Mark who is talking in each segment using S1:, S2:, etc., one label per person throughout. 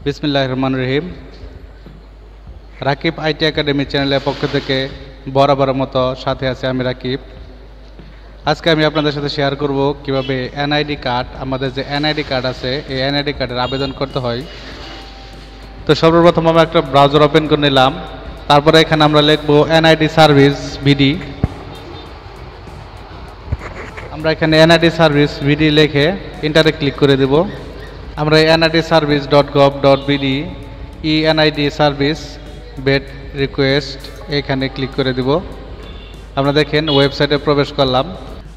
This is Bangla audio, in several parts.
S1: বিসমিল্লাহির রহমানির রহিম। রাকিব আইটি একাডেমি চ্যানেলের পক্ষ থেকে বরাবরের মতো সাথে আছে আমি রাকিব। আজকে আমি আপনাদের সাথে শেয়ার করব কিভাবে এনআইডি কার্ড, আমাদের যে এনআইডি কার্ড আছে এই এনআইডি কার্ডের আবেদন করতে হয়। তো সর্বপ্রথম আমরা একটা ব্রাউজার ওপেন করে নিলাম। তারপরে এখানে আমরা লিখব এনআইডি সার্ভিস বিডি। আমরা এখানে এনআইডি সার্ভিস বিডি লিখে এন্টারে ক্লিক করে দেব। আমরা nidservice.gov.bd ENID service bed request এখানে ক্লিক করে দিব। আমরা দেখেন ওয়েবসাইটে প্রবেশ করলাম।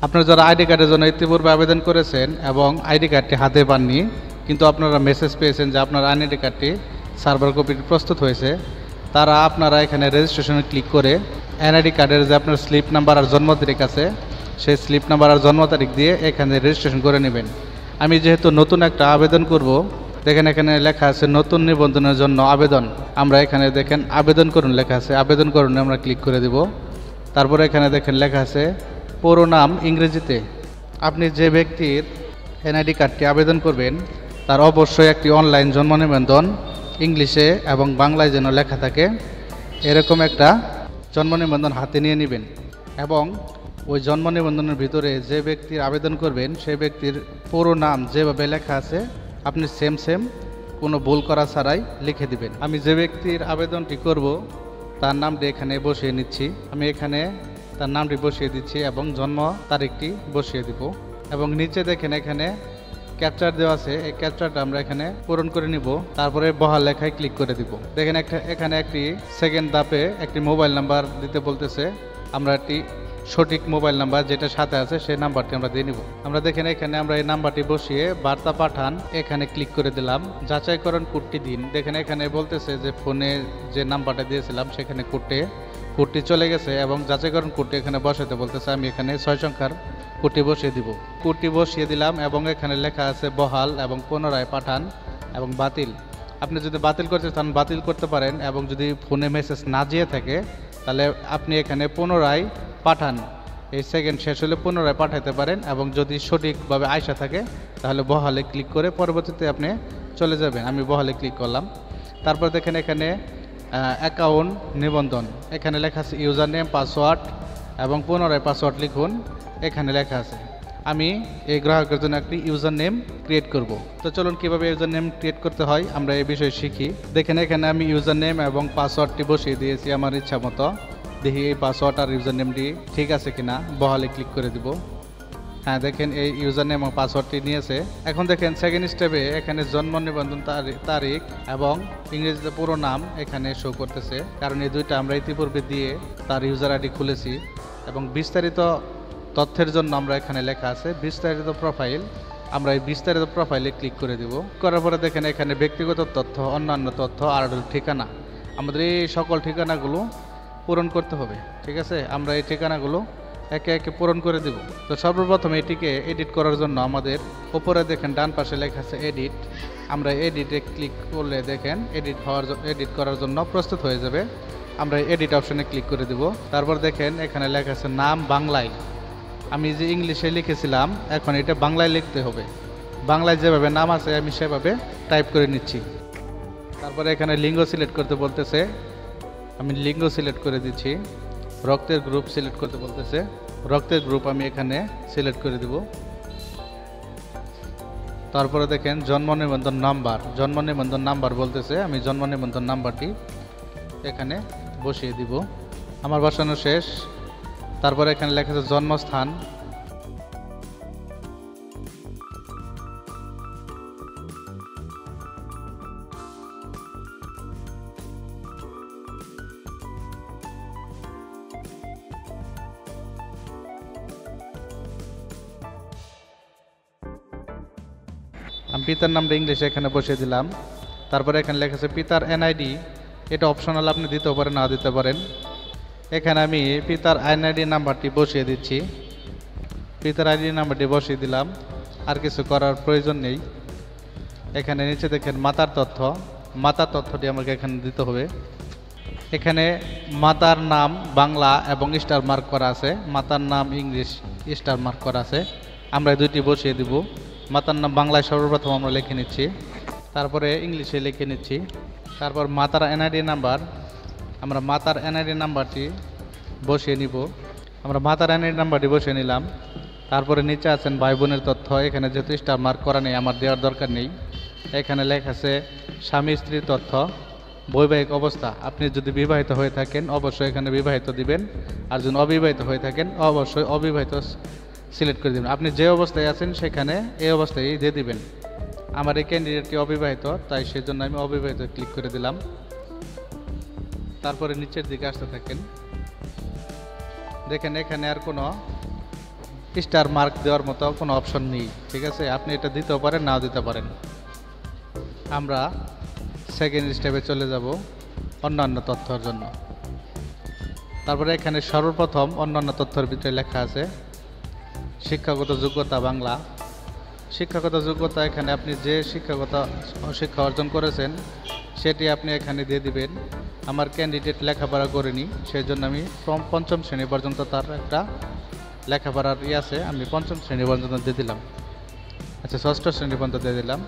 S1: আপনারা যারা আইডি কার্ডের জন্য ইতিপূর্বে আবেদন করেছেন এবং আইডি কার্ডটি হাতে পাননি, কিন্তু আপনারা মেসেজ পেয়েছেন যে আপনার আইডি কার্ডটি সার্ভার কপিটি প্রস্তুত হয়েছে, তারা আপনারা এখানে রেজিস্ট্রেশনে ক্লিক করে এনআইডি কার্ডের যে আপনার স্লিপ নাম্বার আর জন্ম তারিখ আছে সেই স্লিপ নাম্বার আর জন্ম তারিখ দিয়ে এখানে রেজিস্ট্রেশন করে নেবেন। আমি যেহেতু নতুন একটা আবেদন করব, দেখেন এখানে লেখা আছে নতুন নিবন্ধনের জন্য আবেদন। আমরা এখানে দেখেন আবেদন করুন লেখা আছে, আবেদন করুন আমরা ক্লিক করে দেব। তারপরে এখানে দেখেন লেখা আছে পুরো নাম ইংরেজিতে। আপনি যে ব্যক্তির এনআইডি কার্ডটি আবেদন করবেন তার অবশ্যই একটি অনলাইন জন্ম নিবন্ধন ইংলিশে এবং বাংলায় যেন লেখা থাকে, এরকম একটা জন্ম নিবন্ধন হাতে নিয়ে নেবেন। এবং ওই জন্ম নিবন্ধনের ভিতরে যে ব্যক্তির আবেদন করবেন সেই ব্যক্তির পুরো নাম যেভাবে লেখা আছে আপনি সেম কোনো ভুল করা ছাড়াই লিখে দিবেন। আমি যে ব্যক্তির আবেদনটি করব তার নামটি এখানে বসিয়ে নিচ্ছি। আমি এখানে তার নামটি বসিয়ে দিচ্ছি এবং জন্ম তারিখটি বসিয়ে দিব। এবং নিচে দেখেন এখানে ক্যাপচার দেওয়া আছে, এই ক্যাপচারটা আমরা এখানে পূরণ করে নিব। তারপরে বহাল লেখায় ক্লিক করে দিব। দেখেন এখানে একটি সেকেন্ড ধাপে একটি মোবাইল নাম্বার দিতে বলতেছে। আমরা একটি সঠিক মোবাইল নাম্বার যেটা সাথে আছে সেই নাম্বারটি আমরা দিয়ে নিব। আমরা দেখেন এখানে আমরা এই নাম্বারটি বসিয়ে বার্তা পাঠান এখানে ক্লিক করে দিলাম। যাচাইকরণ কোডটি দিন। দেখেন এখানে বলতেছে যে ফোনে যে নাম্বারটা দিয়েছিলাম সেখানে কোডটি চলে গেছে এবং যাচাইকরণ কোডটি এখানে বসাতে বলতেছে। আমি এখানে 6 সংখ্যার কোডটি বসিয়ে দিব। কোডটি বসিয়ে দিলাম এবং এখানে লেখা আছে বহাল এবং পুনরায় পাঠান এবং বাতিল। আপনি যদি বাতিল করতে চান বাতিল করতে পারেন, এবং যদি ফোনে মেসেজ না যেয়ে থাকে তাহলে আপনি এখানে পুনরায় পাঠান, এই সেকেন্ড শেষ হলে পুনরায় পাঠাতে পারেন। এবং যদি সঠিকভাবে আয়সা থাকে তাহলে বহালে ক্লিক করে পরবর্তীতে আপনি চলে যাবেন। আমি বহালে ক্লিক করলাম। তারপর দেখেন এখানে অ্যাকাউন্ট নিবন্ধন, এখানে লেখা আছে ইউজার নেম পাসওয়ার্ড এবং পুনরায় পাসওয়ার্ড লিখুন এখানে লেখা আছে। আমি এই গ্রাহকের জন্য একটি ইউজার নেম ক্রিয়েট করব। তো চলুন কীভাবে ইউজার নেম ক্রিয়েট করতে হয় আমরা এই বিষয়ে শিখি। দেখেন এখানে আমি ইউজার নেম এবং পাসওয়ার্ডটি বসিয়ে দিয়েছি আমার ইচ্ছা মতো। দেখি এই পাসওয়ার্ড আর ইউজার নেমটি ঠিক আছে কিনা, বহালে ক্লিক করে দিব। হ্যাঁ, দেখেন এই ইউজার নেম এবং পাসওয়ার্ডটি নিয়েছে। এখন দেখেন সেকেন্ড স্টেপে এখানে জন্ম নিবন্ধন তারিখ এবং ইংরেজিতে পুরো নাম এখানে শো করতেছে, কারণ এই দুইটা আমরা ইতিপূর্বে দিয়ে তার ইউজার আইডি খুলেছি। এবং বিস্তারিত তথ্যের জন্য আমরা এখানে লেখা আছে বিস্তারিত প্রোফাইল। আমরা এই বিস্তারিত প্রোফাইলে ক্লিক করে দিব। করার পরে দেখেন এখানে ব্যক্তিগত তথ্য, অন্যান্য তথ্য আর ঠিকানা, আমাদের এই সকল ঠিকানাগুলো পূরণ করতে হবে। ঠিক আছে, আমরা এই ঠিকানাগুলো একে একে পূরণ করে দিব। তো সর্বপ্রথম এটিকে এডিট করার জন্য আমাদের উপরে দেখেন ডান পাশে লেখা আছে এডিট। আমরা এডিটে ক্লিক করলে দেখেন এডিট করার জন্য প্রস্তুত হয়ে যাবে। আমরা এডিট অপশনে ক্লিক করে দিব। তারপর দেখেন এখানে লেখা আছে নাম বাংলায়। আমি যে ইংলিশে লিখেছিলাম এখন এটা বাংলায় লিখতে হবে। বাংলায় যেভাবে নাম আছে আমি সেভাবে টাইপ করে নিচ্ছি। তারপরে এখানে লিঙ্গ সিলেক্ট করতে বলতেছে, আমি লিঙ্গ সিলেক্ট করে দিচ্ছি। রক্তের গ্রুপ সিলেক্ট করতে বলতেছে, রক্তের গ্রুপ আমি এখানে সিলেক্ট করে দিব। তারপরে দেখেন জন্ম নিবন্ধন নাম্বার বলতেছে, আমি জন্ম নিবন্ধন নাম্বারটি এখানে বসিয়ে দিব। আমার বসানো শেষ। তারপরে এখানে লেখা আছে জন্মস্থান। আমি পিতার নামটা ইংলিশে এখানে বসিয়ে দিলাম। তারপরে এখানে লেখা আছে পিতার এনআইডি, এটা অপশনাল, আপনি দিতেও পারেন না দিতে পারেন। এখানে আমি পিতার এনআইডি নাম্বারটি বসিয়ে দিচ্ছি। পিতার আইডি নাম্বারটি বসিয়ে দিলাম, আর কিছু করার প্রয়োজন নেই। এখানে নিচে দেখেন মাতার তথ্যটি আমাকে এখানে দিতে হবে। এখানে মাতার নাম বাংলা এবং স্টার মার্ক করা আছে, মাতার নাম ইংলিশ স্টার মার্ক করা আছে। আমরা দুইটি বসিয়ে দিব। মাতার নাম বাংলায় সর্বপ্রথম আমরা লিখে নিচ্ছি। তারপরে ইংলিশে লিখে নিচ্ছি। তারপর মাতার এনআইডি নাম্বার, আমরা মাতার এনআইডি নাম্বারটি বসিয়ে নিব। আমরা মাতার এনআইডি নাম্বারটি বসিয়ে নিলাম। তারপরে নিচে আছেন ভাই বোনের তথ্য। এখানে যেহেতু স্টার মার্ক করা নেই, আমার দেওয়ার দরকার নেই। এখানে লেখা আছে স্বামী স্ত্রীর তথ্য, বৈবাহিক অবস্থা। আপনি যদি বিবাহিত হয়ে থাকেন অবশ্যই এখানে বিবাহিত দিবেন, আর যদি অবিবাহিত হয়ে থাকেন অবশ্যই অবিবাহিত সিলেক্ট করে দেবেন। আপনি যে অবস্থায় আছেন সেখানে এই অবস্থায় দিয়ে দিবেন। আমার এই ক্যান্ডিডেটটি অবিবাহিত, তাই সেজন্য আমি অবিবাহিত ক্লিক করে দিলাম। তারপরে নিচের দিকে আসতে থাকেন। দেখেন এখানে আর কোনো স্টার মার্ক দেওয়ার মতো কোনো অপশন নেই, ঠিক আছে। আপনি এটা দিতেও পারেন, নাও দিতে পারেন। আমরা সেকেন্ড স্টেপে চলে যাব অন্যান্য তথ্যর জন্য। তারপরে এখানে সর্বপ্রথম অন্যান্য তথ্যের ভিতরে লেখা আছে শিক্ষাগত যোগ্যতা বাংলা। শিক্ষাগত যোগ্যতা এখানে আপনি যে শিক্ষা অর্জন করেছেন সেটি আপনি এখানে দিয়ে দিবেন। আমার ক্যান্ডিডেট লেখাপড়া করেনি, সেই জন্য আমি পঞ্চম শ্রেণী পর্যন্ত তার একটা লেখাপড়ার আছে, আমি পঞ্চম শ্রেণী পর্যন্ত দিয়ে দিলাম। আচ্ছা, ষষ্ঠ শ্রেণী পর্যন্ত দিয়ে দিলাম।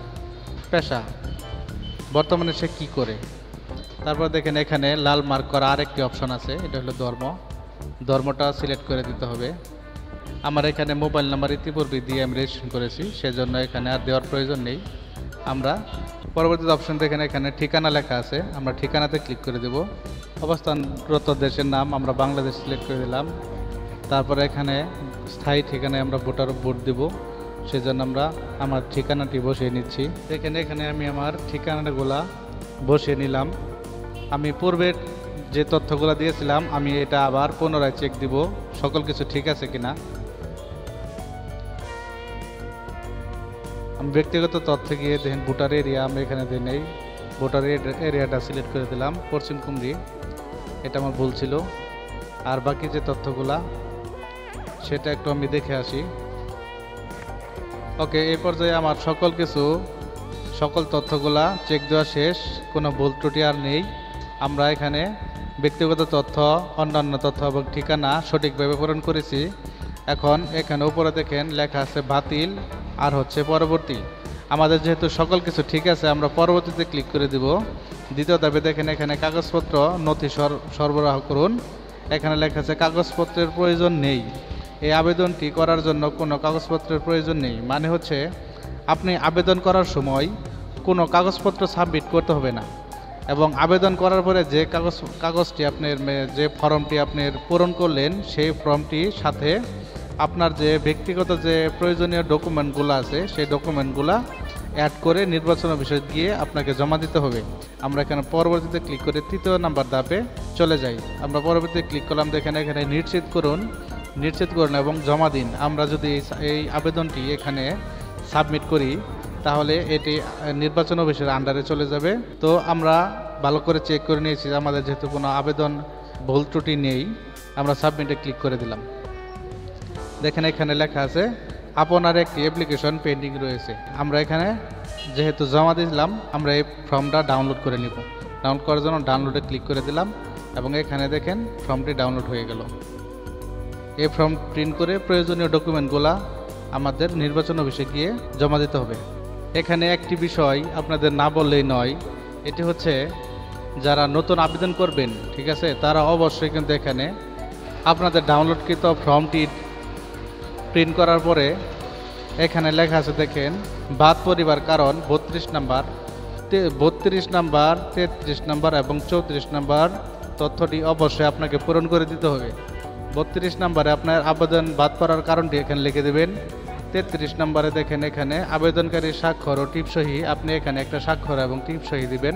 S1: পেশা, বর্তমানে সে কি করে। তারপর দেখেন এখানে লাল মার্ক করা আরেকটি অপশন আছে, এটা হলো ধর্ম। ধর্মটা সিলেক্ট করে দিতে হবে। আমার এখানে মোবাইল নাম্বার ইতিপূর্বে দিয়ে আমি রেজিস্ট্রেশন করেছি, সেজন্য এখানে আর দেওয়ার প্রয়োজন নেই। আমরা পরবর্তী অপশন দেখেন এখানে ঠিকানা লেখা আছে, আমরা ঠিকানাতে ক্লিক করে দেব। অবস্থানরত দেশের নাম আমরা বাংলাদেশ সিলেক্ট করে দিলাম। তারপরে এখানে স্থায়ী ঠিকানায় আমরা ভোট দেব, সেজন্য আমরা আমার ঠিকানাটি বসিয়ে নিচ্ছি। এখানে আমি আমার ঠিকানাগুলা বসিয়ে নিলাম। আমি পূর্বের যে তথ্যগুলো দিয়েছিলাম আমি এটা আবার পুনরায় চেক দিব সকল কিছু ঠিক আছে কিনা। আমি ব্যক্তিগত তথ্যে গিয়ে দেখেন ভোটার এরিয়া আমরা এখানে দিই নেই, ভোটার এরিয়াটা সিলেক্ট করে দিলাম পশ্চিম কুমরি, এটা আমার ভুল ছিল। আর বাকি যে তথ্যগুলা সেটা একটু আমি দেখে আসি। ওকে, এই পর্যায়ে আমার সকল তথ্যগুলা চেক দেওয়া শেষ, কোনো ভুল ত্রুটি আর নেই। আমরা এখানে ব্যক্তিগত তথ্য, অন্যান্য তথ্য এবং ঠিকানা সঠিকভাবে পূরণ করেছি। এখন এখানে উপরে দেখেন লেখা আছে বাতিল আর হচ্ছে পরবর্তী। আমাদের যেহেতু সকল কিছু ঠিক আছে, আমরা পরবর্তীতে ক্লিক করে দিব। দ্বিতীয় ধাপে দেখেন এখানে কাগজপত্র নথি সরবরাহ করুন। এখানে লেখা আছে কাগজপত্রের প্রয়োজন নেই। এই আবেদনটি করার জন্য কোনো কাগজপত্রের প্রয়োজন নেই, মানে হচ্ছে আপনি আবেদন করার সময় কোনো কাগজপত্র সাবমিট করতে হবে না, এবং আবেদন করার পরে যে কাগজটি আপনার যে ফর্মটি আপনি পূরণ করলেন সেই ফর্মটির সাথে আপনার যে ব্যক্তিগত যে প্রয়োজনীয় ডকুমেন্টগুলো আছে সেই ডকুমেন্টগুলো অ্যাড করে নির্বাচন অফিসে গিয়ে আপনাকে জমা দিতে হবে। আমরা এখানে পরবর্তীতে ক্লিক করে তৃতীয় নাম্বার ধাপে চলে যাই। আমরা পরবর্তীতে ক্লিক করলাম, দেখেন এখানে নিশ্চিত করুন এবং জমা দিন। আমরা যদি এই আবেদনটি এখানে সাবমিট করি তাহলে এটি নির্বাচন অফিসের আন্ডারে চলে যাবে। তো আমরা ভালো করে চেক করে নিয়েছি আমাদের যেহেতু কোনো আবেদন ভুল ত্রুটি নেই, আমরা সাবমিটে ক্লিক করে দিলাম। দেখেন এখানে লেখা আছে আপনার একটি অ্যাপ্লিকেশন পেন্ডিং রয়েছে। আমরা এখানে যেহেতু জমা দিলাম, আমরা এই ফর্মটা ডাউনলোড করে নিব। ডাউনলোড করার জন্য ডাউনলোডে ক্লিক করে দিলাম এবং এখানে দেখেন ফর্মটি ডাউনলোড হয়ে গেল। এই ফর্ম প্রিন্ট করে প্রয়োজনীয় ডকুমেন্টগুলো আমাদের নির্বাচন অফিসে গিয়ে জমা দিতে হবে। এখানে একটি বিষয় আপনাদের না বললেই নয়, এটি হচ্ছে যারা নতুন আবেদন করবেন, ঠিক আছে, তারা অবশ্যই কিন্তু এখানে আপনাদের ডাউনলোডকৃত ফর্মটি প্রিন্ট করার পরে এখানে লেখা আছে দেখেন বাদ পরিবার কারণ 32 নাম্বার, 33 নাম্বার এবং 34 নাম্বার তথ্যটি অবশ্যই আপনাকে পূরণ করে দিতে হবে। 32 নাম্বারে আপনার আবেদন বাদ পড়ার কারণটি এখানে লিখে দেবেন। 33 নাম্বারে দেখেন এখানে আবেদনকারীর স্বাক্ষর ও টিপসহি, আপনি এখানে একটা স্বাক্ষর এবং টিপসহি দিবেন।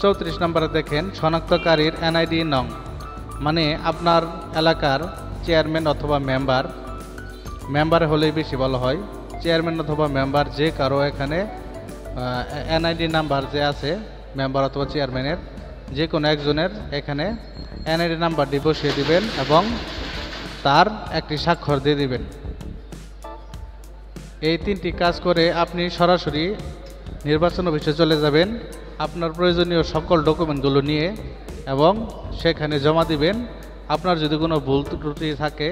S1: 34 নাম্বারে দেখেন শনাক্তকারীর এনআইডি নং, মানে আপনার এলাকার চেয়ারম্যান অথবা মেম্বার হলেই বেশি ভালো হয়। চেয়ারম্যান অথবা মেম্বার যে কারো এখানে এনআইডি নাম্বার যে আছে মেম্বার অথবা চেয়ারম্যানের যে কোনো একজনের এখানে এনআইডি নাম্বারটি বসিয়ে দিবেন এবং তার একটি স্বাক্ষর দিয়ে দিবেন। এই তিনটি কাজ করে আপনি সরাসরি নির্বাচন অফিসে চলে যাবেন আপনার প্রয়োজনীয় সকল ডকুমেন্টগুলো নিয়ে এবং সেখানে জমা দিবেন। আপনার যদি কোনো ভুল ত্রুটি থাকে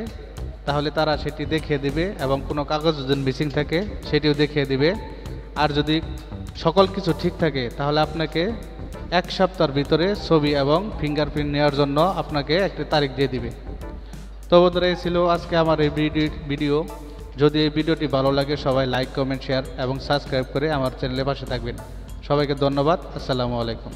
S1: তাহলে তারা সেটি দেখিয়ে দিবে এবং কোনো কাগজ যদি মিসিং থাকে সেটিও দেখিয়ে দিবে। আর যদি সকল কিছু ঠিক থাকে তাহলে আপনাকে 1 সপ্তাহের ভিতরে ছবি এবং ফিঙ্গারপ্রিন্ট নেওয়ার জন্য আপনাকে একটি তারিখ দিয়ে দিবে। তো বন্ধুরা, এই ছিল আজকে আমার এই ভিডিও। যদি এই ভিডিওটি ভালো লাগে সবাই লাইক, কমেন্ট, শেয়ার এবং সাবস্ক্রাইব করে আমার চ্যানেলের পাশে থাকবেন। সবাইকে ধন্যবাদ। আসসালামু আলাইকুম।